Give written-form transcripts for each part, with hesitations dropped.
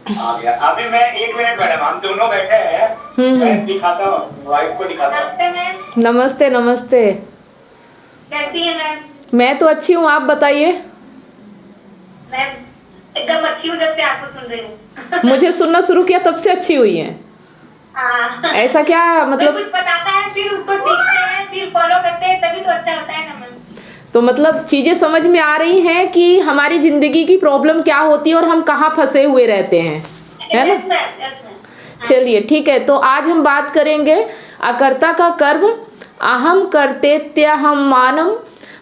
आ गया। अभी मैं 1 मिनट मैडम, हम दोनों बैठे हैं। मैं दिखाता हूँ, वाइफ को दिखाता हूँ। नमस्ते मैम। नमस्ते नमस्ते। कैसी है मैम? मैं तो अच्छी हूँ, आप बताइए। मैम एकदम अच्छी हूँ, जब से आपको सुन रही हूँ। मुझे सुनना शुरू किया तब से अच्छी हुई हैं। हाँ। ऐसा क्या कोई मतलब? कुछ बताता है फिर उसको सीखते हैं, फिर फॉलो करते हैं, तभी तो अच्छा होता है ना मैम। तो मतलब चीजें समझ में आ रही हैं कि हमारी जिंदगी की प्रॉब्लम क्या होती है और हम कहाँ फंसे हुए रहते हैं, है ना? Yes ma'am, yes ma'am. चलिए ठीक है, तो आज हम बात करेंगे अकर्ता का कर्म। अहम कर्तेत्यहम मानम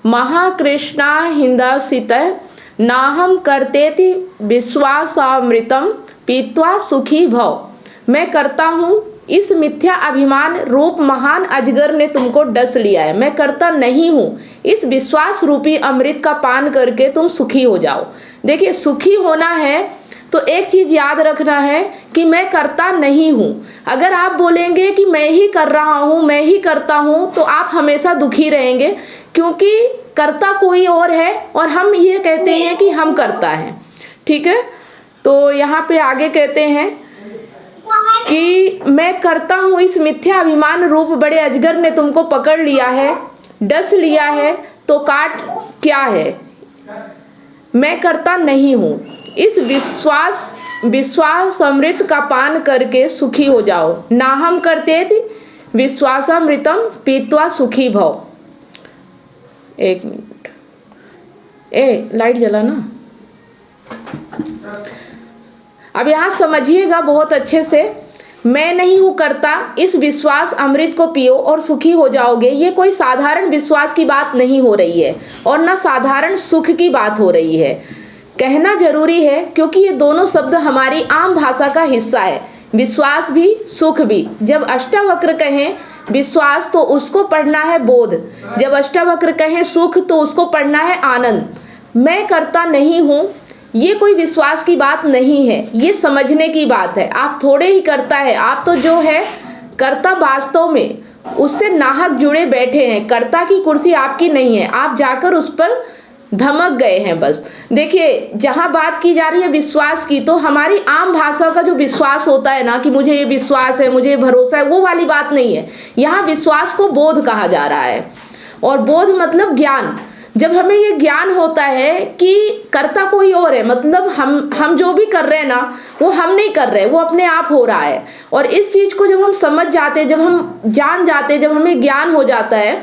महाकृष्णा हिंदासित नाहम कर्तेति विश्वासामृतम पीत्वा सुखी भव। मैं करता हूँ, इस मिथ्या अभिमान रूप महान अजगर ने तुमको डस लिया है। मैं करता नहीं हूँ, इस विश्वास रूपी अमृत का पान करके तुम सुखी हो जाओ। देखिए, सुखी होना है तो एक चीज याद रखना है कि मैं करता नहीं हूँ। अगर आप बोलेंगे कि मैं ही कर रहा हूँ, मैं ही करता हूँ, तो आप हमेशा दुखी रहेंगे, क्योंकि करता कोई और है और हम ये कहते हैं कि हम करता है। ठीक है, तो यहाँ पे आगे कहते हैं कि मैं करता हूँ, इस मिथ्या अभिमान रूप बड़े अजगर ने तुमको पकड़ लिया है, डस लिया है, तो काट क्या है? मैं करता नहीं हूँ, इस विश्वास अमृत का पान करके सुखी हो जाओ। ना हम करते थे विश्वासामृतम पीत्वा सुखी भव। 1 मिनट, लाइट जला ना। अब यहाँ समझिएगा बहुत अच्छे से। मैं नहीं हूँ करता, इस विश्वास अमृत को पियो और सुखी हो जाओगे। ये कोई साधारण विश्वास की बात नहीं हो रही है और ना साधारण सुख की बात हो रही है। कहना जरूरी है क्योंकि ये दोनों शब्द हमारी आम भाषा का हिस्सा है, विश्वास भी सुख भी। जब अष्टावक्र कहें विश्वास तो उसको पढ़ना है बोध, जब अष्टावक्र कहें सुख तो उसको पढ़ना है आनंद। मैं करता नहीं हूँ, ये कोई विश्वास की बात नहीं है, ये समझने की बात है। आप थोड़े ही करता है, आप तो जो है कर्ता वास्तव में उससे नाहक जुड़े बैठे हैं। कर्ता की कुर्सी आपकी नहीं है, आप जाकर उस पर धमक गए हैं बस। देखिए, जहां बात की जा रही है विश्वास की, तो हमारी आम भाषा का जो विश्वास होता है ना कि मुझे ये विश्वास है, मुझे भरोसा है, वो वाली बात नहीं है। यहाँ विश्वास को बोध कहा जा रहा है, और बोध मतलब ज्ञान। जब हमें ये ज्ञान होता है कि करता कोई और है, मतलब हम जो भी कर रहे हैं ना, वो हम नहीं कर रहे, वो अपने आप हो रहा है। और इस चीज को जब हम समझ जाते हैं, जब हम जान जाते हैं, जब हमें ज्ञान हो जाता है,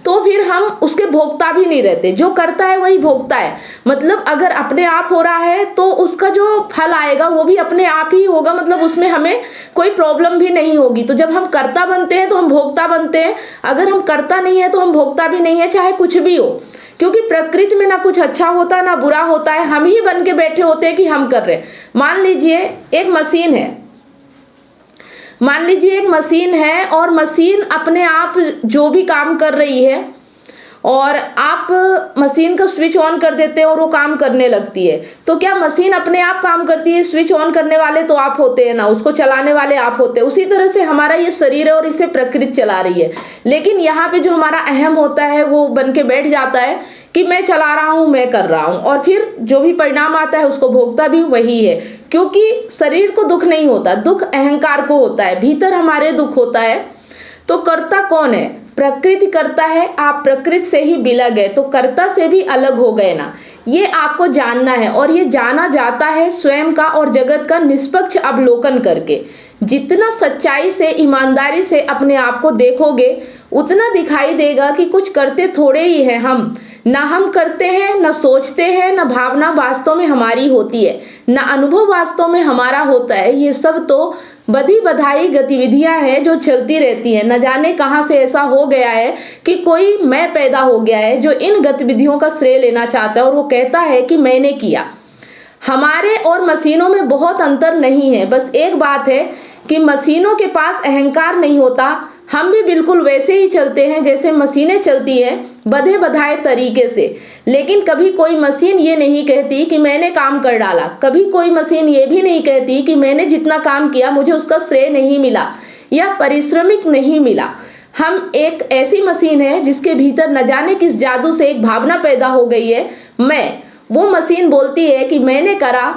तो फिर हम उसके भोक्ता भी नहीं रहते। जो करता है वही भोक्ता है। मतलब अगर अपने आप हो रहा है तो उसका जो फल आएगा वो भी अपने आप ही होगा, मतलब उसमें हमें कोई प्रॉब्लम भी नहीं होगी। तो जब हम करता बनते हैं तो हम भोक्ता बनते हैं, अगर हम करता नहीं है तो हम भोक्ता भी नहीं है, चाहे कुछ भी हो। क्योंकि प्रकृति में ना कुछ अच्छा होता ना बुरा होता है, हम ही बन के बैठे होते हैं कि हम कर रहे हैं। मान लीजिए एक मशीन है, मान लीजिए एक मशीन है और मशीन अपने आप जो भी काम कर रही है, और आप मशीन का स्विच ऑन कर देते हैं और वो काम करने लगती है। तो क्या मशीन अपने आप काम करती है? स्विच ऑन करने वाले तो आप होते हैं ना, उसको चलाने वाले आप होते हैं। उसी तरह से हमारा ये शरीर है और इसे प्रकृति चला रही है। लेकिन यहाँ पे जो हमारा अहम होता है वो बन के बैठ जाता है कि मैं चला रहा हूँ, मैं कर रहा हूँ, और फिर जो भी परिणाम आता है उसको भोगता भी वही है। क्योंकि शरीर को दुख नहीं होता, दुख अहंकार को होता है, भीतर हमारे दुख होता है। तो कर्ता कौन है? प्रकृति करता है। आप प्रकृति से ही बिलग गए तो कर्ता से भी अलग हो गए ना, ये आपको जानना है। और ये जाना जाता है स्वयं का और जगत का निष्पक्ष अवलोकन करके। जितना सच्चाई से, ईमानदारी से अपने आप को देखोगे, उतना दिखाई देगा कि कुछ करते थोड़े ही हैं हम। ना हम करते हैं, ना सोचते हैं, ना भावना वास्तव में हमारी होती है, ना अनुभव वास्तव में हमारा होता है। ये सब तो बधी बधाई गतिविधियां हैं जो चलती रहती हैं। न जाने कहां से ऐसा हो गया है कि कोई मैं पैदा हो गया है जो इन गतिविधियों का श्रेय लेना चाहता है और वो कहता है कि मैंने किया। हमारे और मशीनों में बहुत अंतर नहीं है, बस एक बात है कि मशीनों के पास अहंकार नहीं होता। हम भी बिल्कुल वैसे ही चलते हैं जैसे मशीनें चलती हैं, बधे बधाए तरीके से। लेकिन कभी कोई मशीन ये नहीं कहती कि मैंने काम कर डाला, कभी कोई मशीन ये भी नहीं कहती कि मैंने जितना काम किया मुझे उसका श्रेय नहीं मिला या परिश्रमिक नहीं मिला। हम एक ऐसी मशीन है जिसके भीतर न जाने किस जादू से एक भावना पैदा हो गई है, मैं। वो मशीन बोलती है कि मैंने करा,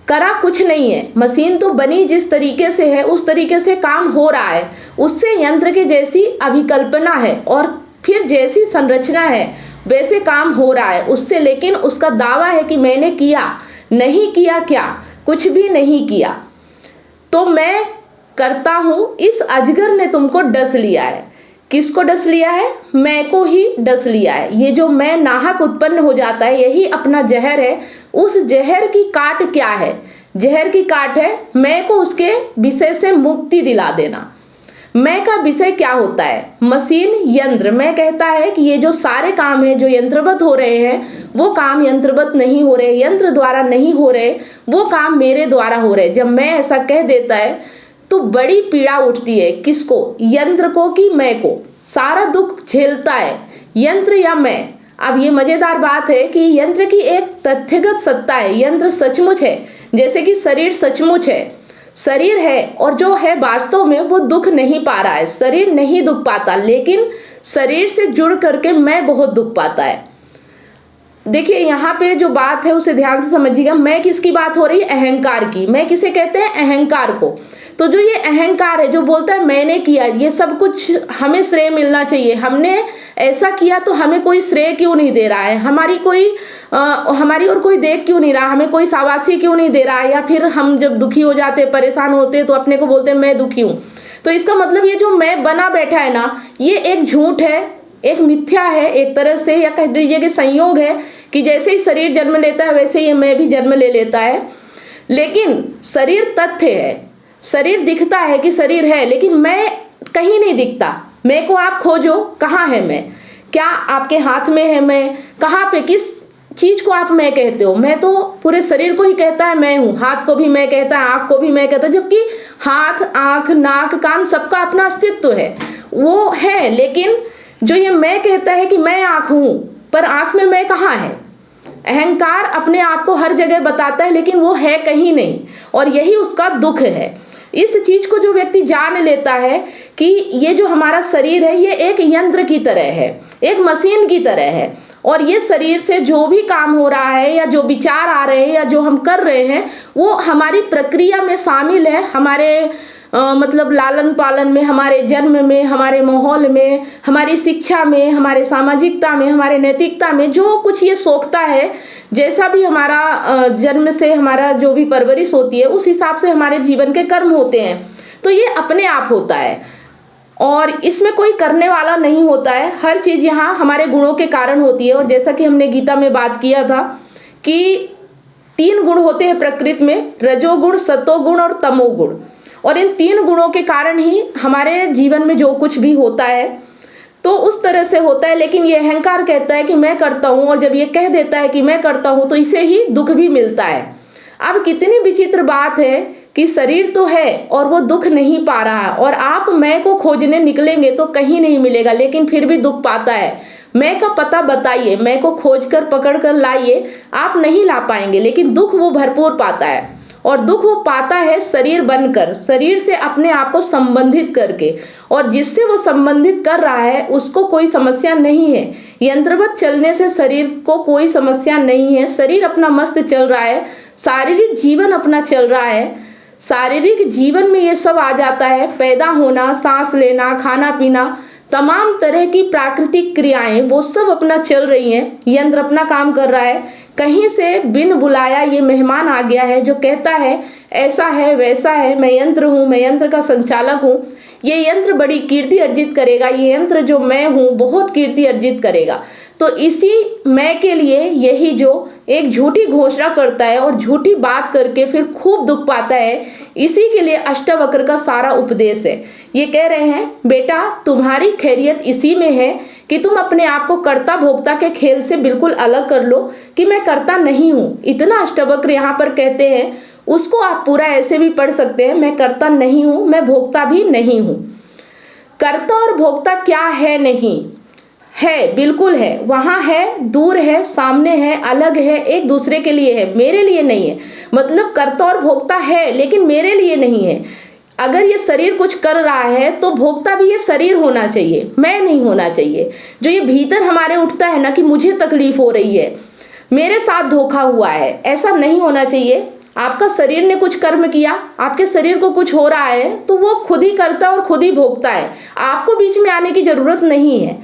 करा कुछ नहीं है, मशीन तो बनी जिस तरीके से है उस तरीके से काम हो रहा है, उससे यंत्र के जैसी अभिकल्पना है और फिर जैसी संरचना है वैसे काम हो रहा है उससे। लेकिन उसका दावा है कि मैंने किया, नहीं किया, क्या कुछ भी नहीं किया। तो मैं करता हूँ, इस अजगर ने तुमको डस लिया है। किसको डस लिया है? मैं को ही डस लिया है। ये जो मैं नाहक उत्पन्न हो जाता है यही अपना जहर है। उस जहर की काट क्या है? जहर की काट है मैं को उसके विषय से मुक्ति दिला देना। मैं का विषय क्या होता है? मशीन, यंत्र। मैं कहता है कि ये जो सारे काम है जो यंत्रवत हो रहे हैं वो काम यंत्रवत नहीं हो रहे, यंत्र द्वारा नहीं हो रहे, वो काम मेरे द्वारा हो रहे। जब मैं ऐसा कह देता है तो बड़ी पीड़ा उठती है। किसको? यंत्र को कि मैं को? सारा दुख झेलता है यंत्र या मैं? अब ये मजेदार बात है कि यंत्र की एक तथ्यगत सत्ता है, यंत्र सचमुच है, जैसे कि शरीर सचमुच है। शरीर है और जो है वास्तव में वो दुख नहीं पा रहा है, शरीर नहीं दुख पाता, लेकिन शरीर से जुड़ करके मैं बहुत दुख पाता है। देखिए यहाँ पे जो बात है उसे ध्यान से समझिएगा। मैं किसकी बात हो रही है? अहंकार की। मैं किसे कहते हैं? अहंकार को। तो जो ये अहंकार है जो बोलता है मैंने किया, ये सब कुछ हमें श्रेय मिलना चाहिए, हमने ऐसा किया तो हमें कोई श्रेय क्यों नहीं दे रहा है, हमारी और कोई देख क्यों नहीं रहा, हमें कोई शाबाशी क्यों नहीं दे रहा है, या फिर हम जब दुखी हो जाते परेशान होते तो अपने को बोलते हैं मैं दुखी हूँ। तो इसका मतलब ये जो मैं बना बैठा है ना, ये एक झूठ है, एक मिथ्या है एक तरह से, या कह दीजिए कि संयोग है कि जैसे ही शरीर जन्म लेता है वैसे ही मैं भी जन्म ले लेता है। लेकिन शरीर तथ्य है, शरीर दिखता है कि शरीर है, लेकिन मैं कहीं नहीं दिखता। मैं को आप खोजो, कहाँ है मैं? क्या आपके हाथ में है मैं? कहाँ पे, किस चीज को आप मैं कहते हो? मैं तो पूरे शरीर को ही कहता है मैं हूँ, हाथ को भी मैं कहता है, आँख को भी मैं कहता है, जबकि हाथ, आँख, नाक, कान सबका अपना अस्तित्व है, वो है। लेकिन जो ये मैं कहता है कि मैं आँख हूँ, पर आँख में मैं कहाँ है? अहंकार अपने आप को हर जगह बताता है लेकिन वो है कहीं नहीं, और यही उसका दुख है। इस चीज को जो व्यक्ति जान लेता है कि ये जो हमारा शरीर है ये एक यंत्र की तरह है, एक मशीन की तरह है, और ये शरीर से जो भी काम हो रहा है या जो विचार आ रहे हैं या जो हम कर रहे हैं वो हमारी प्रक्रिया में शामिल है, हमारे मतलब लालन पालन में, हमारे जन्म में, हमारे माहौल में, हमारी शिक्षा में, हमारे सामाजिकता में, हमारे नैतिकता में, जो कुछ ये सोखता है, जैसा भी हमारा जन्म से हमारा जो भी परवरिश होती है उस हिसाब से हमारे जीवन के कर्म होते हैं। तो ये अपने आप होता है और इसमें कोई करने वाला नहीं होता है। हर चीज़ यहाँ हमारे गुणों के कारण होती है। और जैसा कि हमने गीता में बात किया था कि 3 गुण होते हैं प्रकृति में, रजोगुण, सतोगुण और तमोगुण, और इन 3 गुणों के कारण ही हमारे जीवन में जो कुछ भी होता है तो उस तरह से होता है। लेकिन ये अहंकार कहता है कि मैं करता हूँ, और जब ये कह देता है कि मैं करता हूँ तो इसे ही दुख भी मिलता है। अब कितनी विचित्र बात है कि शरीर तो है और वो दुख नहीं पा रहा है, और आप मैं को खोजने निकलेंगे तो कहीं नहीं मिलेगा, लेकिन फिर भी दुख पाता है। मैं का पता बताइए, मैं को खोज कर पकड़ कर लाइए, आप नहीं ला पाएंगे, लेकिन दुख वो भरपूर पाता है। और दुख वो पाता है शरीर बनकर, शरीर से अपने आप को संबंधित करके, और जिससे वो संबंधित कर रहा है उसको कोई समस्या नहीं है। यंत्रवत चलने से शरीर को कोई समस्या नहीं है, शरीर अपना मस्त चल रहा है, शारीरिक जीवन अपना चल रहा है। शारीरिक जीवन में ये सब आ जाता है, पैदा होना, सांस लेना, खाना पीना, तमाम तरह की प्राकृतिक क्रियाएं वो सब अपना चल रही हैं, यंत्र अपना काम कर रहा है। कहीं से बिन बुलाया ये मेहमान आ गया है जो कहता है ऐसा है वैसा है, मैं यंत्र हूँ, मैं यंत्र का संचालक हूँ, ये यंत्र बड़ी कीर्ति अर्जित करेगा, ये यंत्र जो मैं हूँ बहुत कीर्ति अर्जित करेगा। तो इसी मैं के लिए यही जो एक झूठी घोषणा करता है और झूठी बात करके फिर खूब दुख पाता है, इसी के लिए अष्टावक्र का सारा उपदेश है। ये कह रहे हैं बेटा तुम्हारी खैरियत इसी में है कि तुम अपने आप को कर्ता भोक्ता के खेल से बिल्कुल अलग कर लो कि मैं कर्ता नहीं हूँ। इतना अष्टावक्र यहाँ पर कहते हैं, उसको आप पूरा ऐसे भी पढ़ सकते हैं, मैं कर्ता नहीं हूँ, मैं भोक्ता भी नहीं हूँ। कर्ता और भोक्ता क्या है? नहीं है, बिल्कुल है, वहाँ है, दूर है, सामने है, अलग है, एक दूसरे के लिए है, मेरे लिए नहीं है। मतलब कर्ता और भोक्ता है लेकिन मेरे लिए नहीं है। अगर ये शरीर कुछ कर रहा है तो भोक्ता भी ये शरीर होना चाहिए, मैं नहीं होना चाहिए। जो ये भीतर हमारे उठता है ना कि मुझे तकलीफ हो रही है, मेरे साथ धोखा हुआ है, ऐसा नहीं होना चाहिए। आपका शरीर ने कुछ कर्म किया, आपके शरीर को कुछ हो रहा है तो वो खुद ही करता है और खुद ही भोगता है, आपको बीच में आने की जरूरत नहीं है।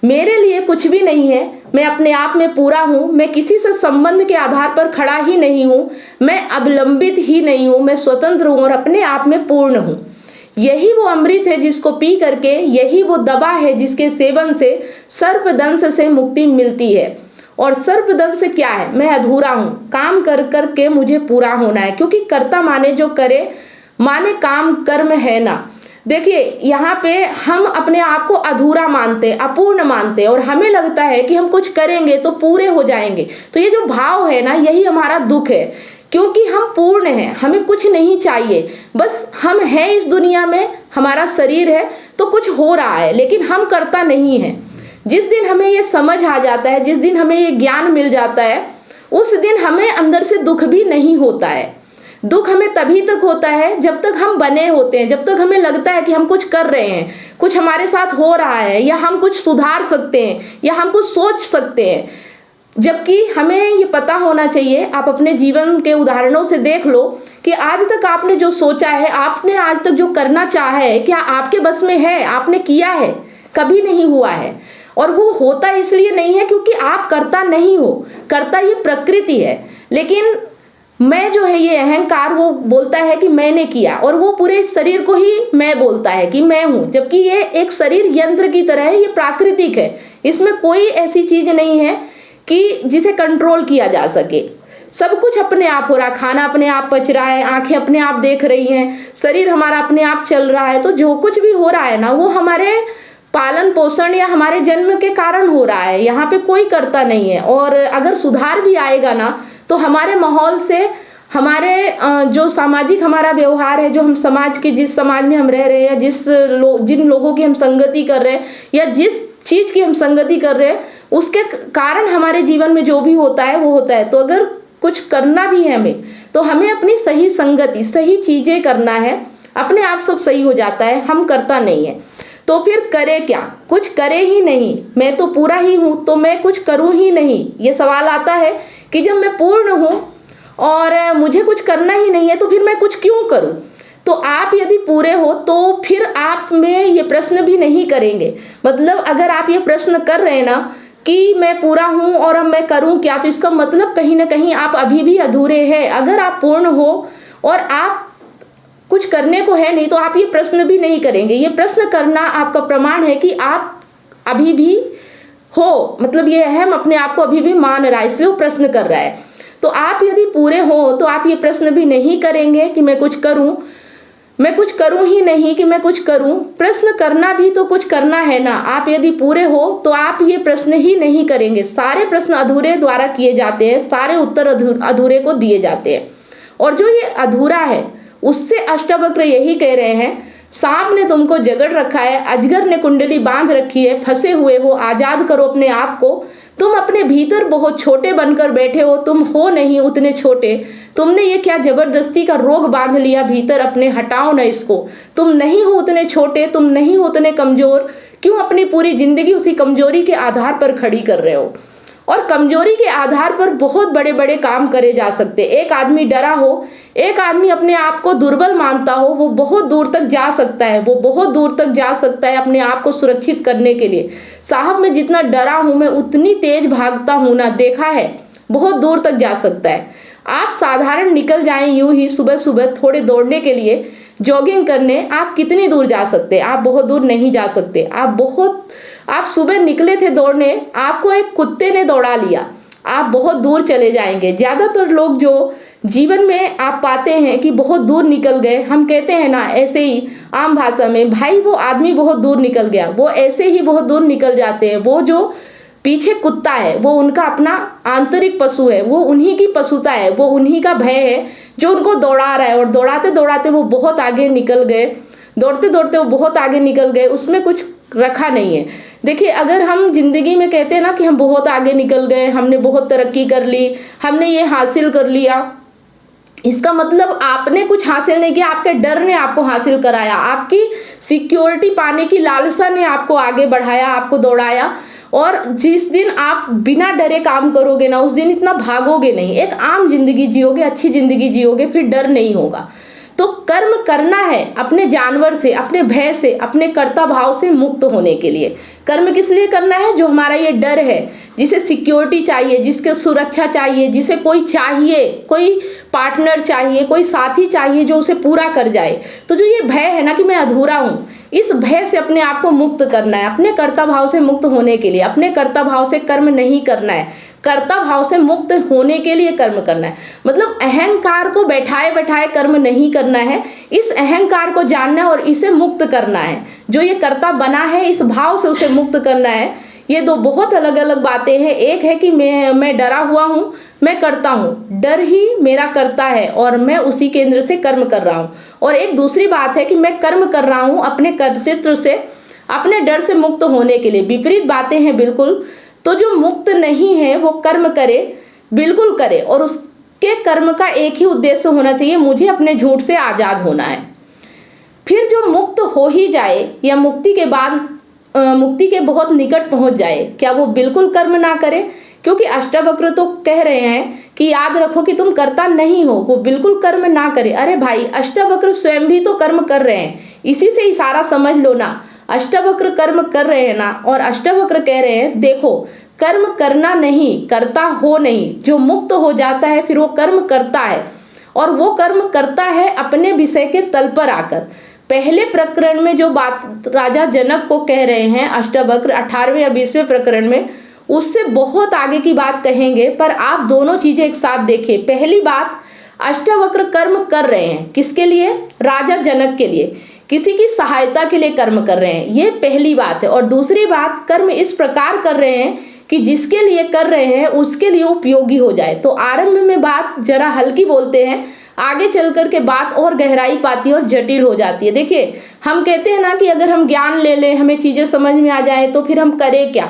मेरे लिए कुछ भी नहीं है, मैं अपने आप में पूरा हूँ, मैं किसी से संबंध के आधार पर खड़ा ही नहीं हूँ, मैं अवलंबित ही नहीं हूँ, मैं स्वतंत्र हूँ और अपने आप में पूर्ण हूँ। यही वो अमृत है जिसको पी करके, यही वो दवा है जिसके सेवन से सर्पदंश से मुक्ति मिलती है। और सर्पदंश से क्या है, मैं अधूरा हूँ, काम कर कर के मुझे पूरा होना है, क्योंकि कर्ता माने जो करे, माने काम कर्म है ना। देखिए यहाँ पे हम अपने आप को अधूरा मानते, अपूर्ण मानते, और हमें लगता है कि हम कुछ करेंगे तो पूरे हो जाएंगे। तो ये जो भाव है ना, यही हमारा दुख है, क्योंकि हम पूर्ण हैं, हमें कुछ नहीं चाहिए, बस हम हैं इस दुनिया में, हमारा शरीर है तो कुछ हो रहा है, लेकिन हम करता नहीं है। जिस दिन हमें ये समझ आ जाता है, जिस दिन हमें ये ज्ञान मिल जाता है, उस दिन हमें अंदर से दुख भी नहीं होता है। दुख हमें तभी तक होता है जब तक हम बने होते हैं, जब तक हमें लगता है कि हम कुछ कर रहे हैं, कुछ हमारे साथ हो रहा है, या हम कुछ सुधार सकते हैं, या हम कुछ सोच सकते हैं। जबकि हमें ये पता होना चाहिए, आप अपने जीवन के उदाहरणों से देख लो कि आज तक आपने जो सोचा है, आपने आज तक जो करना चाहा है, क्या आपके बस में है, आपने किया है? कभी नहीं हुआ है। और वो होता इसलिए नहीं है क्योंकि आप करता नहीं हो, करता ये प्रकृति है। लेकिन मैं जो है, ये अहंकार, वो बोलता है कि मैंने किया, और वो पूरे शरीर को ही मैं बोलता है कि मैं हूँ, जबकि ये एक शरीर यंत्र की तरह है, ये प्राकृतिक है, इसमें कोई ऐसी चीज नहीं है कि जिसे कंट्रोल किया जा सके। सब कुछ अपने आप हो रहा है, खाना अपने आप पच रहा है, आंखें अपने आप देख रही हैं, शरीर हमारा अपने आप चल रहा है। तो जो कुछ भी हो रहा है ना, वो हमारे पालन पोषण या हमारे जन्म के कारण हो रहा है, यहाँ पे कोई करता नहीं है। और अगर सुधार भी आएगा ना, तो हमारे माहौल से, हमारे जो सामाजिक हमारा व्यवहार है, जो हम समाज के, जिस समाज में हम रह रहे हैं, जिन लोगों की हम संगति कर रहे हैं, या जिस चीज की हम संगति कर रहे हैं, उसके कारण हमारे जीवन में जो भी होता है वो होता है। तो अगर कुछ करना भी है हमें, तो हमें अपनी सही संगति, सही चीजें करना है, अपने आप सब सही हो जाता है। हम करता नहीं है, तो फिर करे क्या? कुछ करे ही नहीं। मैं तो पूरा ही हूँ, तो मैं कुछ करूँ ही नहीं। ये सवाल आता है कि जब मैं पूर्ण हूँ और मुझे कुछ करना ही नहीं है, तो फिर मैं कुछ क्यों करूँ? तो आप यदि पूरे हो तो फिर आप में ये प्रश्न भी नहीं करेंगे। मतलब अगर आप ये प्रश्न कर रहे हैं ना कि मैं पूरा हूँ और अब मैं करूँ क्या, तो इसका मतलब कहीं ना कहीं आप अभी भी अधूरे हैं। अगर आप पूर्ण हो और आप कुछ करने को है नहीं, तो आप ये प्रश्न भी नहीं करेंगे। ये प्रश्न करना आपका प्रमाण है कि आप अभी भी हो, मतलब ये अहम अपने आप को अभी भी मान रहा है, इसलिए वो प्रश्न कर रहा है। तो आप यदि पूरे हो तो आप ये प्रश्न भी नहीं करेंगे कि मैं कुछ करूं, मैं कुछ करूं ही नहीं कि मैं कुछ करूं। प्रश्न करना भी तो कुछ करना है ना। आप यदि पूरे हो तो आप ये प्रश्न ही नहीं करेंगे। सारे प्रश्न अधूरे द्वारा किए जाते हैं, सारे उत्तर अधूरे को दिए जाते हैं। और जो ये अधूरा है उससे अष्टवक्र यही कह रहे हैं, सांप ने तुमको जगड़ रखा है, अजगर ने कुंडली बांध रखी है, फंसे हुए हो, आजाद करो अपने आप को। तुम अपने भीतर बहुत छोटे बनकर बैठे हो, तुम हो नहीं उतने छोटे। तुमने ये क्या जबरदस्ती का रोग बांध लिया भीतर अपने, हटाओ ना इसको। तुम नहीं हो उतने छोटे, तुम नहीं हो उतने कमजोर। क्यों अपनी पूरी जिंदगी उसी कमजोरी के आधार पर खड़ी कर रहे हो? और कमजोरी के आधार पर बहुत बड़े बड़े काम करे जा सकते। एक आदमी डरा हो, एक आदमी अपने आप को दुर्बल मानता हो, वो बहुत दूर तक जा सकता है, वो बहुत दूर तक जा सकता है अपने आप को सुरक्षित करने के लिए। साहब मैं जितना डरा हूं, मैं उतनी तेज भागता हूं ना, देखा है, बहुत दूर तक जा सकता है। आप साधारण निकल जाएं यूं ही सुबह सुबह थोड़े दौड़ने के लिए, जॉगिंग करने, आप कितनी दूर जा सकते? आप बहुत दूर नहीं जा सकते। आप सुबह निकले थे दौड़ने, आपको एक कुत्ते ने दौड़ा लिया, आप बहुत दूर चले जाएंगे। ज्यादातर लोग जो जीवन में आप पाते हैं कि बहुत दूर निकल गए, हम कहते हैं ना ऐसे ही आम भाषा में, भाई वो आदमी बहुत दूर निकल गया, वो ऐसे ही बहुत दूर निकल जाते हैं। वो जो पीछे कुत्ता है वो उनका अपना आंतरिक पशु है, वो उन्हीं की पशुता है, वो उन्हीं का भय है जो उनको दौड़ा रहा है। और दौड़ाते दौड़ाते वो बहुत आगे निकल गए, दौड़ते दौड़ते वो बहुत आगे निकल गए, उसमें कुछ रखा नहीं है। देखिए अगर हम जिंदगी में कहते हैं ना कि हम बहुत आगे निकल गए, हमने बहुत तरक्की कर ली, हमने ये हासिल कर लिया, इसका मतलब आपने कुछ हासिल नहीं किया, आपके डर ने आपको हासिल कराया, आपकी सिक्योरिटी पाने की लालसा ने आपको आगे बढ़ाया, आपको दौड़ाया। और जिस दिन आप बिना डरे काम करोगे ना, उस दिन इतना भागोगे नहीं, एक आम जिंदगी जियोगे, अच्छी जिंदगी जियोगे, फिर डर नहीं होगा। तो कर्म करना है अपने जानवर से, अपने भय से, अपने कर्ता भाव से मुक्त होने के लिए। कर्म किस लिए करना है? जो हमारा ये डर है, जिसे सिक्योरिटी चाहिए, जिसके सुरक्षा चाहिए, जिसे कोई चाहिए, कोई पार्टनर चाहिए, कोई साथी चाहिए जो उसे पूरा कर जाए। तो जो ये भय है ना कि मैं अधूरा हूँ, इस भय से अपने आप को मुक्त करना है। अपने कर्ता भाव से मुक्त होने के लिए अपने कर्ता भाव से कर्म नहीं करना है, कर्ता भाव से मुक्त होने के लिए कर्म करना है। मतलब अहंकार को बैठाए बैठाए कर्म नहीं करना है, इस अहंकार को जानना है और इसे मुक्त करना है। जो ये कर्ता बना है, इस भाव से उसे मुक्त करना है। ये दो बहुत अलग अलग बातें हैं। एक है कि मैं डरा हुआ हूँ, मैं करता हूँ, डर ही मेरा कर्ता है और मैं उसी केंद्र से कर्म कर रहा हूँ। और एक दूसरी बात है कि मैं कर्म कर रहा हूँ अपने कर्तृत्व से, अपने डर से मुक्त होने के लिए। विपरीत बातें हैं बिल्कुल। तो जो मुक्त नहीं है वो कर्म करे, बिल्कुल करे, और उसके कर्म का एक ही उद्देश्य होना चाहिए, मुझे अपने झूठ से आज़ाद होना है। फिर जो मुक्त हो ही जाए या मुक्ति के बाद मुक्ति के बहुत निकट पहुंच जाए, क्या वो बिल्कुल कर्म ना करे? क्योंकि अष्टावक्र तो कह रहे हैं कि याद रखो कि तुम कर्ता नहीं हो, वो बिल्कुल कर्म ना करे। अरे भाई, अष्टावक्र स्वयं भी तो कर्म कर रहे हैं, इसी से इशारा समझ लो ना। अष्टावक्र कर्म कर रहे हैं ना, और अष्टावक्र कह रहे हैं देखो, कर्म करना नहीं, करता हो नहीं। जो मुक्त हो जाता है फिर वो कर्म करता है, और वो कर्म करता है अपने विषय के तल पर आकर। पहले प्रकरण में जो बात राजा जनक को कह रहे हैं अष्टावक्र 18वें या 20वें प्रकरण में, उससे बहुत आगे की बात कहेंगे। पर आप दोनों चीजें एक साथ देखिए। पहली बात, अष्टावक्र कर्म कर रहे हैं किसके लिए? राजा जनक के लिए, किसी की सहायता के लिए कर्म कर रहे हैं, ये पहली बात है। और दूसरी बात, कर्म इस प्रकार कर रहे हैं कि जिसके लिए कर रहे हैं उसके लिए उपयोगी हो जाए। तो आरंभ में बात जरा हल्की बोलते हैं, आगे चल कर के बात और गहराई पाती है और जटिल हो जाती है। देखिए, हम कहते हैं ना कि अगर हम ज्ञान ले लें, हमें चीजें समझ में आ जाए, तो फिर हम करें क्या?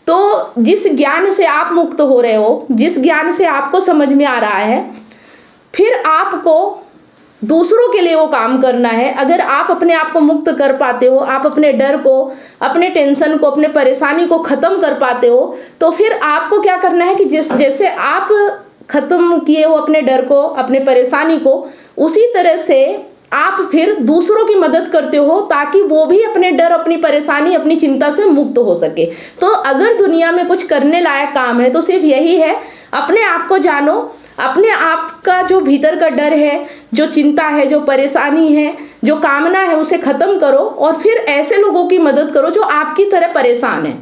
तो जिस ज्ञान से आप मुक्त हो रहे हो, जिस ज्ञान से आपको समझ में आ रहा है, फिर आपको दूसरों के लिए वो काम करना है। अगर आप अपने आप को मुक्त कर पाते हो, आप अपने डर को, अपने टेंशन को, अपने परेशानी को खत्म कर पाते हो, तो फिर आपको क्या करना है कि जैसे आप खत्म किए हो अपने डर को, अपने परेशानी को, उसी तरह से आप फिर दूसरों की मदद करते हो ताकि वो भी अपने डर, अपनी परेशानी, अपनी चिंता से मुक्त हो सके। तो अगर दुनिया में कुछ करने लायक काम है तो सिर्फ यही है, अपने आप को जानो, अपने आप का जो भीतर का डर है, जो चिंता है, जो परेशानी है, जो कामना है, उसे खत्म करो और फिर ऐसे लोगों की मदद करो जो आपकी तरह परेशान है।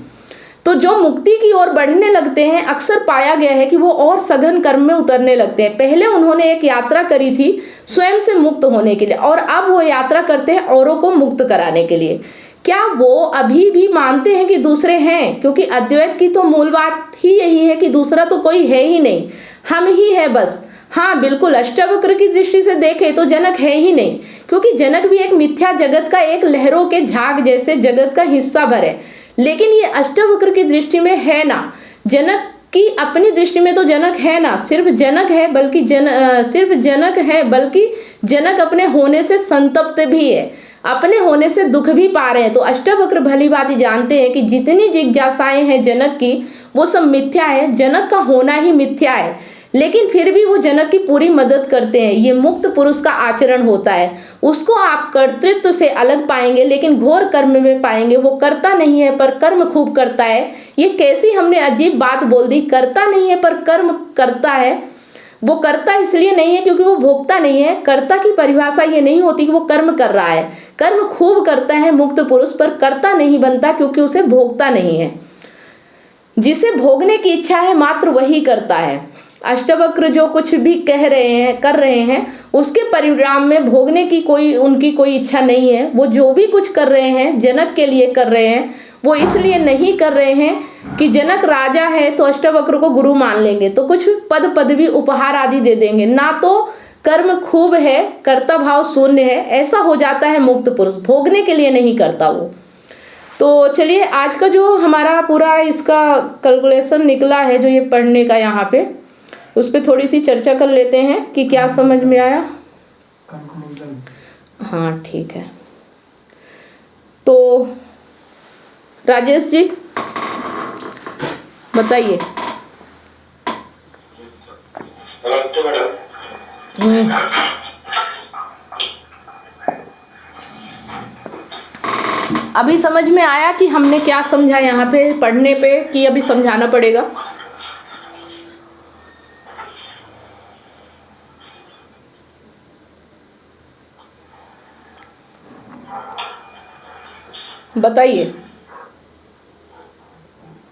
तो जो मुक्ति की ओर बढ़ने लगते हैं, अक्सर पाया गया है कि वो और सघन कर्म में उतरने लगते हैं। पहले उन्होंने एक यात्रा करी थी स्वयं से मुक्त होने के लिए, और अब वो यात्रा करते हैं औरों को मुक्त कराने के लिए। क्या वो अभी भी मानते हैं कि दूसरे हैं? क्योंकि अद्वैत की तो मूल बात ही यही है कि दूसरा तो कोई है ही नहीं, हम ही है बस। हाँ बिल्कुल, अष्टावक्र की दृष्टि से देखें तो जनक है ही नहीं, क्योंकि जनक भी एक मिथ्या जगत का, एक लहरों के झाग जैसे जगत का हिस्सा भर है। लेकिन ये अष्टावक्र की दृष्टि में है ना, जनक की अपनी दृष्टि में तो जनक है ना, सिर्फ जनक है, बल्कि सिर्फ जनक है, बल्कि जनक अपने होने से संतप्त भी है, अपने होने से दुख भी पा रहे हैं। तो अष्टावक्र भली भांति जानते हैं कि जितनी जिज्ञासाएं हैं जनक की, वो सब मिथ्या है, जनक का होना ही मिथ्या है। लेकिन फिर भी वो जनक की पूरी मदद करते हैं। ये मुक्त पुरुष का आचरण होता है। उसको आप कर्तृत्व से अलग पाएंगे, लेकिन घोर कर्म में पाएंगे। वो करता नहीं है पर कर्म खूब करता है। ये कैसी हमने अजीब बात बोल दी, करता नहीं है पर कर्म करता है। वो करता इसलिए नहीं है क्योंकि वो भोगता नहीं है। कर्ता की परिभाषा ये नहीं होती कि वो कर्म कर रहा है। कर्म खूब करता है मुक्त पुरुष, पर करता नहीं बनता क्योंकि उसे भोगता नहीं है। जिसे भोगने की इच्छा है मात्र वही करता है। अष्टावक्र जो कुछ भी कह रहे हैं, कर रहे हैं, उसके परिणाम में भोगने की उनकी कोई इच्छा नहीं है। वो जो भी कुछ कर रहे हैं जनक के लिए कर रहे हैं। वो इसलिए नहीं कर रहे हैं कि जनक राजा है तो अष्टावक्र को गुरु मान लेंगे, तो कुछ पद पदवी उपहार आदि दे देंगे। ना तो कर्म खूब है, कर्ता भाव शून्य है, ऐसा हो जाता है मुक्त पुरुष। भोगने के लिए नहीं करता वो। तो चलिए, आज का जो हमारा पूरा इसका कैलकुलेशन निकला है, जो ये पढ़ने का यहाँ पे, उस पर थोड़ी सी चर्चा कर लेते हैं कि क्या समझ में आया। हाँ ठीक है। तो राजेश जी, बताइए। नमस्ते मैडम। अभी समझ में आया कि हमने क्या समझा यहाँ पे पढ़ने पे, कि अभी समझाना पड़ेगा? बताइए।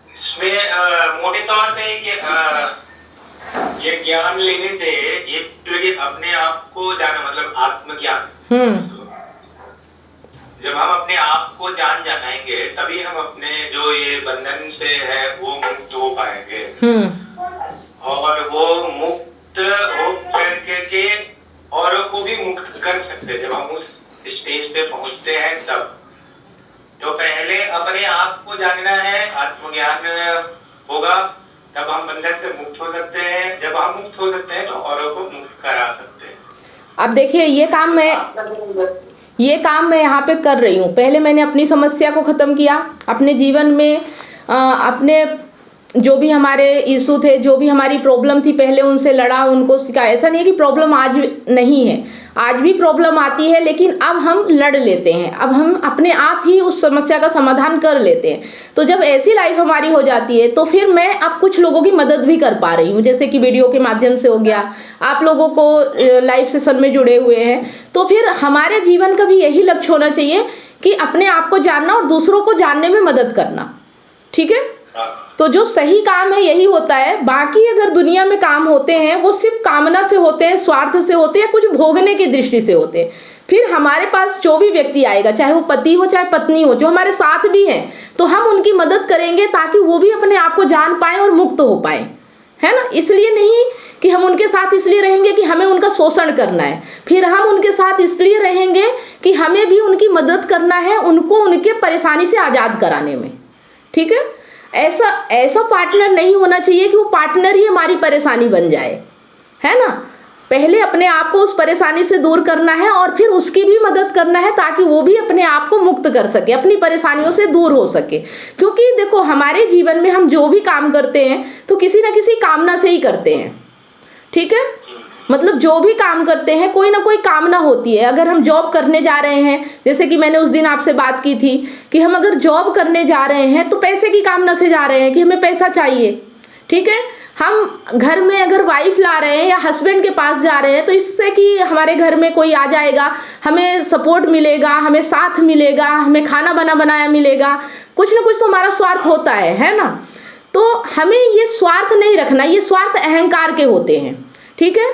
इसमें मोटे तौर पे ये ज्ञान लेने से ये अपने आप को जाना, मतलब आत्मज्ञान। जब हम अपने आप को जान जाएंगे तभी हम अपने जो ये बंधन से है वो मुक्त हो पाएंगे। और वो मुक्त हो करके औरों को भी मुक्त कर सकते हैं। जब हम उस स्टेज पे पहुंचते हैं तब तो पहले अपने आप को जानना है, आत्मज्ञान होगा, तब हम बंधन से मुक्त हो सकते हैं। जब हम मुक्त हो सकते हैं तो औरों को मुक्त करा सकते हैं। अब देखिए, ये काम मैं यहाँ पे कर रही हूँ। पहले मैंने अपनी समस्या को ख़त्म किया, अपने जीवन में अपने जो भी हमारे इशू थे, जो भी हमारी प्रॉब्लम थी, पहले उनसे लड़ा, उनको सिखाया। ऐसा नहीं है कि प्रॉब्लम आज नहीं है, आज भी प्रॉब्लम आती है, लेकिन अब हम लड़ लेते हैं, अब हम अपने आप ही उस समस्या का समाधान कर लेते हैं। तो जब ऐसी लाइफ हमारी हो जाती है तो फिर मैं अब कुछ लोगों की मदद भी कर पा रही हूँ, जैसे कि वीडियो के माध्यम से हो गया, आप लोगों को लाइव सेशन में जुड़े हुए हैं। तो फिर हमारे जीवन का भी यही लक्ष्य होना चाहिए कि अपने आप को जानना और दूसरों को जानने में मदद करना। ठीक है? तो जो सही काम है यही होता है। बाकी अगर दुनिया में काम होते हैं वो सिर्फ कामना से होते हैं, स्वार्थ से होते हैं, कुछ भोगने की दृष्टि से होते हैं। फिर हमारे पास जो भी व्यक्ति आएगा, चाहे वो पति हो चाहे पत्नी हो, जो हमारे साथ भी हैं, तो हम उनकी मदद करेंगे ताकि वो भी अपने आप को जान पाए और मुक्त हो पाए, है ना। इसलिए नहीं कि हम उनके साथ इसलिए रहेंगे कि हमें उनका शोषण करना है, फिर हम उनके साथ इसलिए रहेंगे कि हमें भी उनकी मदद करना है, उनको उनके परेशानी से आज़ाद कराने में। ठीक है? ऐसा पार्टनर नहीं होना चाहिए कि वो पार्टनर ही हमारी परेशानी बन जाए, है ना। पहले अपने आप को उस परेशानी से दूर करना है और फिर उसकी भी मदद करना है ताकि वो भी अपने आप को मुक्त कर सके, अपनी परेशानियों से दूर हो सके। क्योंकि देखो, हमारे जीवन में हम जो भी काम करते हैं तो किसी ना किसी कामना से ही करते हैं। ठीक है? मतलब जो भी काम करते हैं कोई ना कोई कामना होती है। अगर हम जॉब करने जा रहे हैं, जैसे कि मैंने उस दिन आपसे बात की थी कि हम अगर जॉब करने जा रहे हैं तो पैसे की कामना से जा रहे हैं कि हमें पैसा चाहिए। ठीक है? हम घर में अगर वाइफ ला रहे हैं या हस्बैंड के पास जा रहे हैं तो इससे कि हमारे घर में कोई आ जाएगा, हमें सपोर्ट मिलेगा, हमें साथ मिलेगा, हमें खाना बनाया मिलेगा, कुछ ना कुछ तो हमारा स्वार्थ होता है ना। तो हमें ये स्वार्थ नहीं रखना, ये स्वार्थ अहंकार के होते हैं। ठीक है?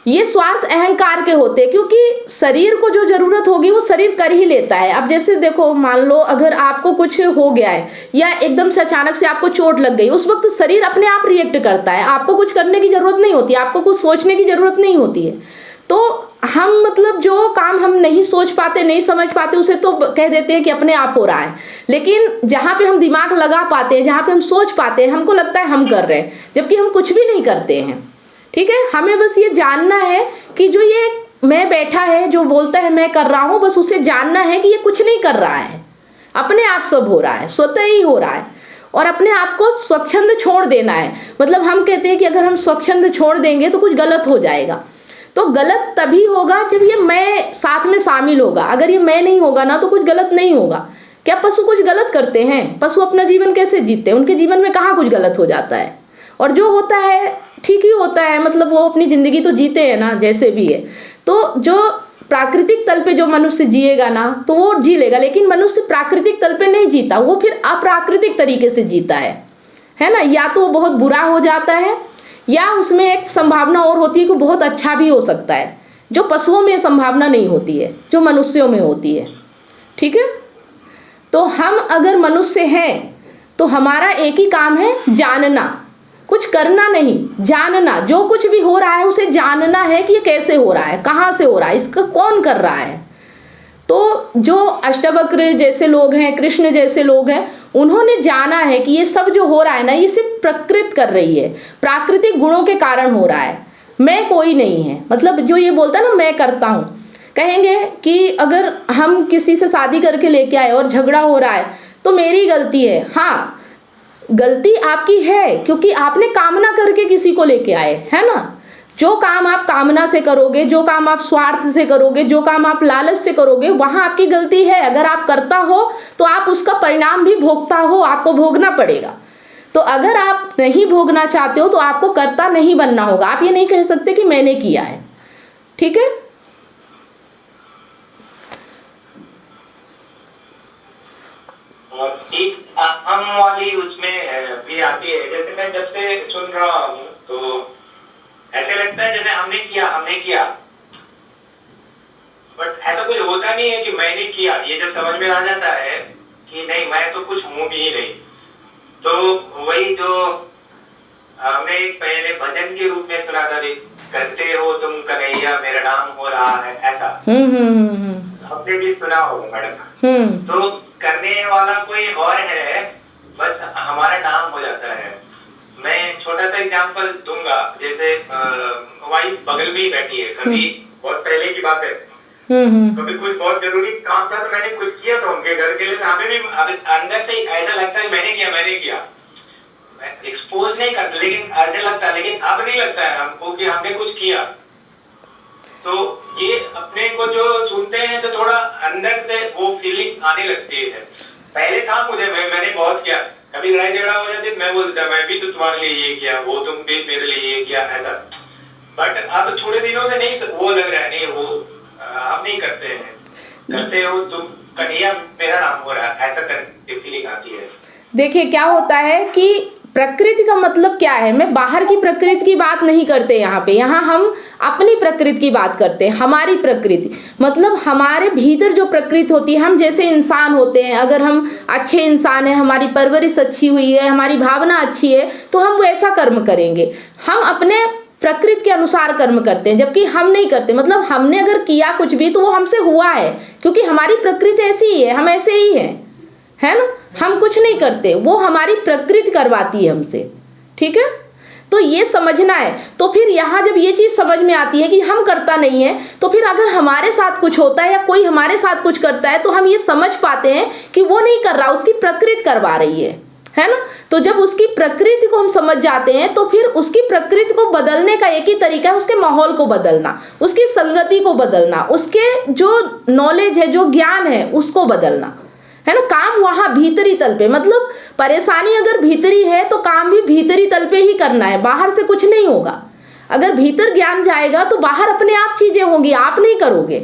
ये स्वार्थ अहंकार के होते हैं, क्योंकि शरीर को जो जरूरत होगी वो शरीर कर ही लेता है। अब जैसे देखो, मान लो अगर आपको कुछ हो गया है या एकदम से अचानक से आपको चोट लग गई, उस वक्त शरीर अपने आप रिएक्ट करता है, आपको कुछ करने की जरूरत नहीं होती, आपको कुछ सोचने की जरूरत नहीं होती है। तो हम मतलब जो काम हम नहीं सोच पाते, नहीं समझ पाते, उसे तो कह देते हैं कि अपने आप हो रहा है। लेकिन जहाँ पे हम दिमाग लगा पाते हैं, जहाँ पे हम सोच पाते हैं, हमको लगता है हम कर रहे हैं, जबकि हम कुछ भी नहीं करते हैं। ठीक है? हमें बस ये जानना है कि जो ये मैं बैठा है, जो बोलता है मैं कर रहा हूँ, बस उसे जानना है कि ये कुछ नहीं कर रहा है, अपने आप सब हो रहा है, स्वतः ही हो रहा है। और अपने आप को स्वच्छंद छोड़ देना है। मतलब हम कहते हैं कि अगर हम स्वच्छंद छोड़ देंगे तो कुछ गलत हो जाएगा। तो गलत तभी होगा जब ये मैं साथ में शामिल होगा। अगर ये मैं नहीं होगा ना तो कुछ गलत नहीं होगा। क्या पशु कुछ गलत करते हैं? पशु अपना जीवन कैसे जीते हैं? उनके जीवन में कहाँ कुछ गलत हो जाता है, और जो होता है ठीक ही होता है। मतलब वो अपनी ज़िंदगी तो जीते हैं ना, जैसे भी है। तो जो प्राकृतिक तल पे जो मनुष्य जिएगा ना तो वो जी लेगा, लेकिन मनुष्य प्राकृतिक तल पे नहीं जीता, वो फिर अप्राकृतिक तरीके से जीता है ना। या तो वो बहुत बुरा हो जाता है, या उसमें एक संभावना और होती है कि बहुत अच्छा भी हो सकता है, जो पशुओं में संभावना नहीं होती है, जो मनुष्यों में होती है। ठीक है? तो हम अगर मनुष्य हैं तो हमारा एक ही काम है, जानना, कुछ करना नहीं, जानना। जो कुछ भी हो रहा है उसे जानना है कि ये कैसे हो रहा है, कहाँ से हो रहा है, इसका कौन कर रहा है। तो जो अष्टवक्र जैसे लोग हैं, कृष्ण जैसे लोग हैं, उन्होंने जाना है कि ये सब जो हो रहा है ना, ये सिर्फ प्रकृति कर रही है, प्राकृतिक गुणों के कारण हो रहा है, मैं कोई नहीं है। मतलब जो ये बोलता है ना मैं करता हूँ, कहेंगे कि अगर हम किसी से शादी करके लेके आए और झगड़ा हो रहा है तो मेरी गलती है। हाँ, गलती आपकी है, क्योंकि आपने कामना करके किसी को लेके आए, है ना। जो काम आप कामना से करोगे, जो काम आप स्वार्थ से करोगे, जो काम आप लालच से करोगे, वहां आपकी गलती है। अगर आप करता हो तो आप उसका परिणाम भी भोगता हो, आपको भोगना पड़ेगा। तो अगर आप नहीं भोगना चाहते हो तो आपको कर्ता नहीं बनना होगा। आप ये नहीं कह सकते कि मैंने किया है, ठीक है। एक हम वाली उसमें भी आती है, जैसे मैं जब से सुन रहा हूँ तो ऐसे लगता है जैसे हमने किया, बट ऐसा कुछ होता नहीं है कि मैंने किया। ये जब समझ में आ जाता है कि नहीं, मैं तो कुछ हूँ भी नहीं, तो वही जो हमने पहले भजन के रूप में सुना था, करते हो तुम कन्हैया मेरा नाम हो रहा है, ऐसा हमने भी सुना होगा मैडम। तो करने वाला कोई और है, बस हमारा नाम हो जाता है। मैं छोटा सा एग्जांपल दूंगा, जैसे वाइफ बगल में ही बैठी है, कभी बहुत पहले की बात है, कभी कुछ बहुत जरूरी काम था तो मैंने कुछ किया था उनके घर के लिए, हमें भी अंदर से ऐसा लगता है मैंने किया, मैं एक्सपोज नहीं करता, लेकिन ऐसा लगता है, लेकिन अब नहीं लगता है हमको कि हमने कुछ किया। तो ये अपने को जो सुनते हैं तो थोड़ा अंदर से वो फीलिंग आने लगती है। पहले था मुझे, मैंने बहुत किया, कभी लड़ाई झगड़ा हो जाती मैं बोलता मैं भी तो तुम्हारे लिए ये किया, वो तुम भी मेरे लिए ये किया, ऐसा। बट अब थोड़े दिनों से नहीं, वो लग रहा है नहीं, वो हम नहीं करते हैं, करते हो तुम कन्हैया मेरा नाम हो रहा है, ऐसा करके फीलिंग आती है। देखिए क्या होता है कि प्रकृति का मतलब क्या है, मैं बाहर की प्रकृति की बात नहीं करते यहाँ पे, यहाँ हम अपनी प्रकृति की बात करते हैं। हमारी प्रकृति मतलब हमारे भीतर जो प्रकृति होती है, हम जैसे इंसान होते हैं, अगर हम अच्छे इंसान हैं, हमारी परवरिश अच्छी हुई है, हमारी भावना अच्छी है, तो हम वैसा कर्म करेंगे। हम अपने प्रकृति के अनुसार कर्म करते हैं, जबकि हम नहीं करते। मतलब हमने अगर किया कुछ भी तो वो हमसे हुआ है, क्योंकि हमारी प्रकृति ऐसी ही है, हम ऐसे ही हैं, है ना। हम कुछ नहीं करते, वो हमारी प्रकृति करवाती है हमसे, ठीक है। तो ये समझना है। तो फिर यहाँ जब ये चीज़ समझ में आती है कि हम करता नहीं है, तो फिर अगर हमारे साथ कुछ होता है या कोई हमारे साथ कुछ करता है तो हम ये समझ पाते हैं कि वो नहीं कर रहा, उसकी प्रकृति करवा रही है ना। तो जब उसकी प्रकृति को हम समझ जाते हैं तो फिर उसकी प्रकृति को बदलने का एक ही तरीका है, उसके माहौल को बदलना, उसकी संगति को बदलना, उसके जो नॉलेज है, जो ज्ञान है, उसको बदलना, है ना। काम वहाँ भीतरी तल पे, मतलब परेशानी अगर भीतरी है तो काम भी भीतरी तल पे ही करना है, बाहर से कुछ नहीं होगा। अगर भीतर ज्ञान जाएगा तो बाहर अपने आप चीजें होंगी, आप नहीं करोगे,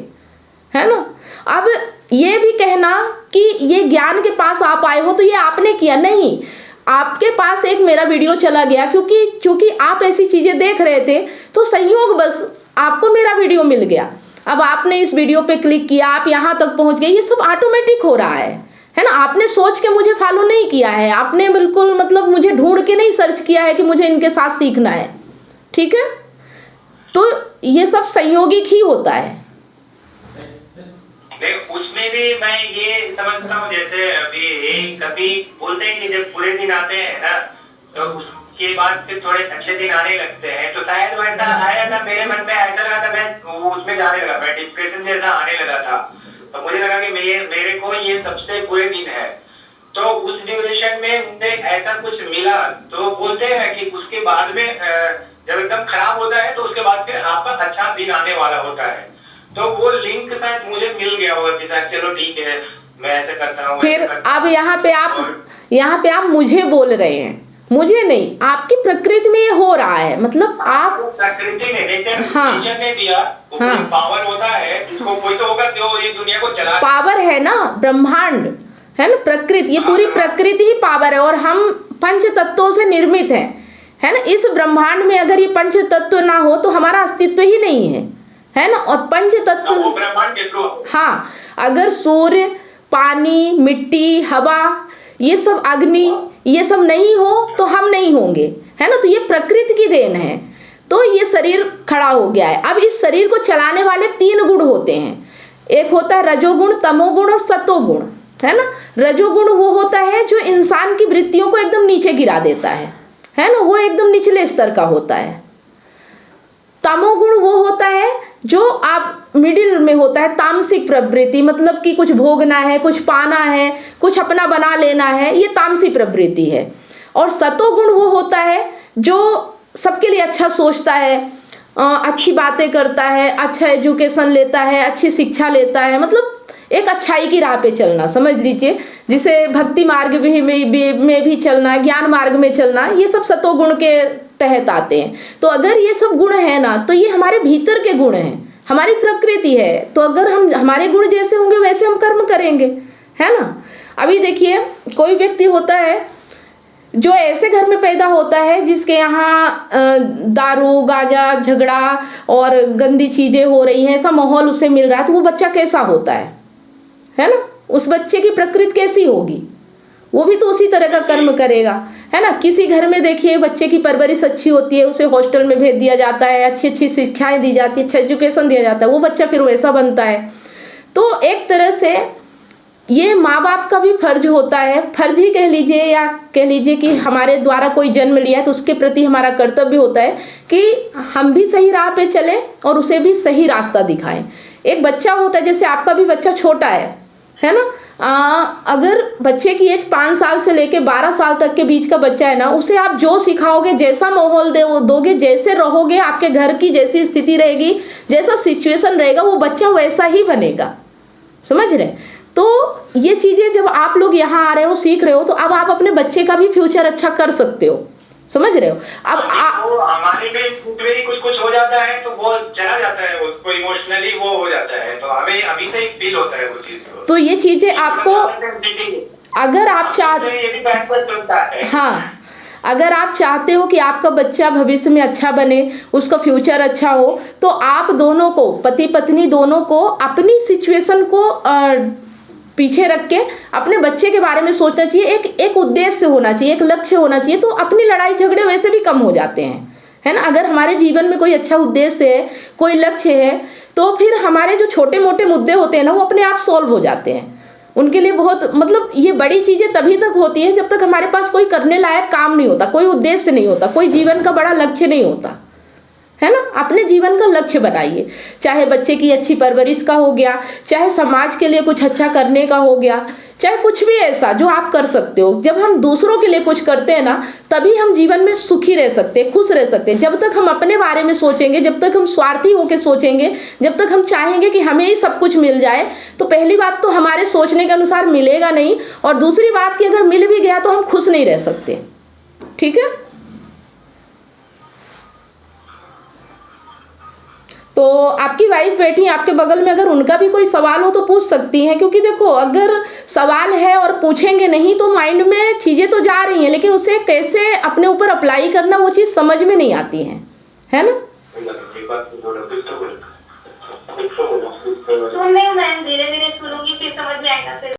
है ना। अब ये भी कहना कि ये ज्ञान के पास आप आए हो तो ये आपने किया, नहीं, आपके पास एक मेरा वीडियो चला गया, क्योंकि आप ऐसी चीजें देख रहे थे तो संयोग बस आपको मेरा वीडियो मिल गया। अब आपने इस वीडियो पे क्लिक किया, आप यहाँ तक पहुँच गए, ये सब ऑटोमेटिक हो रहा है ना। आपने सोच के मुझे फॉलो नहीं किया है, आपने बिल्कुल मतलब मुझे ढूंढ के नहीं सर्च किया है कि मुझे इनके साथ सीखना है, ठीक है। तो ये सब संयोगिक ही होता है। उसमें भी मैं ये समझता हूँ, जैसे अभी कभी बोलते हैं कि जब बुरे दिन आते हैं ना, तो उसके बाद फिर थोड़े अच्छे दिन आने लगते हैं, तो शायद वैसा आया था मेरे मन में, ऐसा लगा था मैं उसमें जाने लगा, मैं डिप्रेशन जैसा आने लगा था। तो मुझे लगा कि मेरे को ये सबसे बुरे दिन है। तो उस ड्यूरेशन में मुझे ऐसा कुछ मिला, तो बोलते हैं कि उसके बाद में जब एकदम खराब होता है तो उसके बाद फिर आपका अच्छा दिन आने वाला होता है। तो वो लिंक शायद मुझे मिल गया होगा कि चलो ठीक है मैं ऐसे करता हूँ। फिर अब यहाँ पे आप मुझे बोल रहे हैं, मुझे नहीं, आपकी प्रकृति में ये हो रहा है, मतलब आप प्रकृति में नेचर ने दिया, पावर होता है, इसको कोई तो होगा जो ये दुनिया को चला, पावर है ना, ब्रह्मांड है ना, प्रकृति, ये पूरी प्रकृति ही पावर है। और हम पंच तत्वों से निर्मित हैं, है ना। इस ब्रह्मांड में अगर ये पंच तत्व ना हो तो हमारा अस्तित्व ही नहीं है ना। और पंच तत्व, हाँ, अगर सूर्य, पानी, मिट्टी, हवा, ये सब, अग्नि, ये सब नहीं हो तो हम नहीं होंगे, है ना। तो ये प्रकृति की देन है। तो ये शरीर खड़ा हो गया है। अब इस शरीर को चलाने वाले 3 गुण होते हैं, एक होता है रजोगुण, तमोगुण और सतोगुण, है ना। रजोगुण वो होता है जो इंसान की वृत्तियों को एकदम नीचे गिरा देता है ना, वो एकदम निचले स्तर का होता है। तमोगुण वो होता है जो आप मिडिल में होता है, तामसिक प्रवृत्ति, मतलब कि कुछ भोगना है, कुछ पाना है, कुछ अपना बना लेना है, ये तामसिक प्रवृत्ति है। और सतोगुण वो होता है जो सबके लिए अच्छा सोचता है, अच्छी बातें करता है, अच्छा एजुकेशन लेता है, अच्छी शिक्षा लेता है, मतलब एक अच्छाई की राह पे चलना, समझ लीजिए, जिसे भक्ति मार्ग में भी चलना, ज्ञान मार्ग में चलना, ये सब सतोगुण के तहत आते हैं। तो अगर ये सब गुण है ना, तो ये हमारे भीतर के गुण हैं, हमारी प्रकृति है। तो अगर हम हमारे गुण जैसे होंगे वैसे हम कर्म करेंगे, है ना। अभी देखिए, कोई व्यक्ति होता है जो ऐसे घर में पैदा होता है जिसके यहाँ दारू, गांजा, झगड़ा और गंदी चीजें हो रही हैं, ऐसा माहौल उसे मिल रहा है, तो वो बच्चा कैसा होता है ना। उस बच्चे की प्रकृति कैसी होगी, वो भी तो उसी तरह का कर्म करेगा, है ना। किसी घर में देखिए बच्चे की परवरिश अच्छी होती है, उसे हॉस्टल में भेज दिया जाता है, अच्छी अच्छी शिक्षाएं दी जाती है, अच्छा एजुकेशन दिया जाता है, वो बच्चा फिर वैसा बनता है। तो एक तरह से ये माँ बाप का भी फर्ज होता है, फर्ज ही कह लीजिए, या कह लीजिए कि हमारे द्वारा कोई जन्म लिया है तो उसके प्रति हमारा कर्तव्य होता है कि हम भी सही राह पे चलें और उसे भी सही रास्ता दिखाएं। एक बच्चा होता है, जैसे आपका भी बच्चा छोटा है ना, अगर बच्चे की एज 5 साल से लेके 12 साल तक के बीच का बच्चा है ना, उसे आप जो सिखाओगे, जैसा माहौल दोगे, जैसे रहोगे, आपके घर की जैसी स्थिति रहेगी, जैसा सिचुएशन रहेगा, वो बच्चा वैसा ही बनेगा, समझ रहे। तो ये चीजें जब आप लोग यहाँ आ रहे हो, सीख रहे हो, तो अब आप अपने बच्चे का भी फ्यूचर अच्छा कर सकते हो, समझ रहे हो। अब हमारे में कुछ हो जाता है तो वो चला जाता है, उसको इमोशनली वो हो जाता है, तो हमें अभी से फील होता है वो चीज। तो ये चीजें आपको, अगर आप चाहते, हाँ, अगर आप चाहते हो कि आपका बच्चा भविष्य में अच्छा बने, उसका फ्यूचर अच्छा हो, तो आप दोनों को, पति पत्नी दोनों को, अपनी सिचुएशन को पीछे रख के अपने बच्चे के बारे में सोचना चाहिए। एक उद्देश्य होना चाहिए, एक लक्ष्य होना चाहिए, तो अपनी लड़ाई झगड़े वैसे भी कम हो जाते हैं, है ना। अगर हमारे जीवन में कोई अच्छा उद्देश्य है, कोई लक्ष्य है, तो फिर हमारे जो छोटे मोटे मुद्दे होते हैं ना, वो अपने आप सॉल्व हो जाते हैं। उनके लिए बहुत, मतलब ये बड़ी चीजें तभी तक होती हैं जब तक हमारे पास कोई करने लायक काम नहीं होता, कोई उद्देश्य नहीं होता, कोई जीवन का बड़ा लक्ष्य नहीं होता, है ना। अपने जीवन का लक्ष्य बनाइए, चाहे बच्चे की अच्छी परवरिश का हो गया, चाहे समाज के लिए कुछ अच्छा करने का हो गया, चाहे कुछ भी ऐसा जो आप कर सकते हो। जब हम दूसरों के लिए कुछ करते हैं ना, तभी हम जीवन में सुखी रह सकते हैं, खुश रह सकते हैं। जब तक हम अपने बारे में सोचेंगे, जब तक हम स्वार्थी होकर सोचेंगे, जब तक हम चाहेंगे कि हमें ही सब कुछ मिल जाए, तो पहली बात तो हमारे सोचने के अनुसार मिलेगा नहीं, और दूसरी बात कि अगर मिल भी गया तो हम खुश नहीं रह सकते, ठीक है। तो आपकी वाइफ बैठी आपके बगल में, अगर उनका भी कोई सवाल हो तो पूछ सकती हैं, क्योंकि देखो अगर सवाल है और पूछेंगे नहीं तो माइंड में चीज़ें तो जा रही हैं, लेकिन उसे कैसे अपने ऊपर अप्लाई करना वो चीज़ समझ में नहीं आती है ना। सुन रही हूँ मैम, धीरे धीरे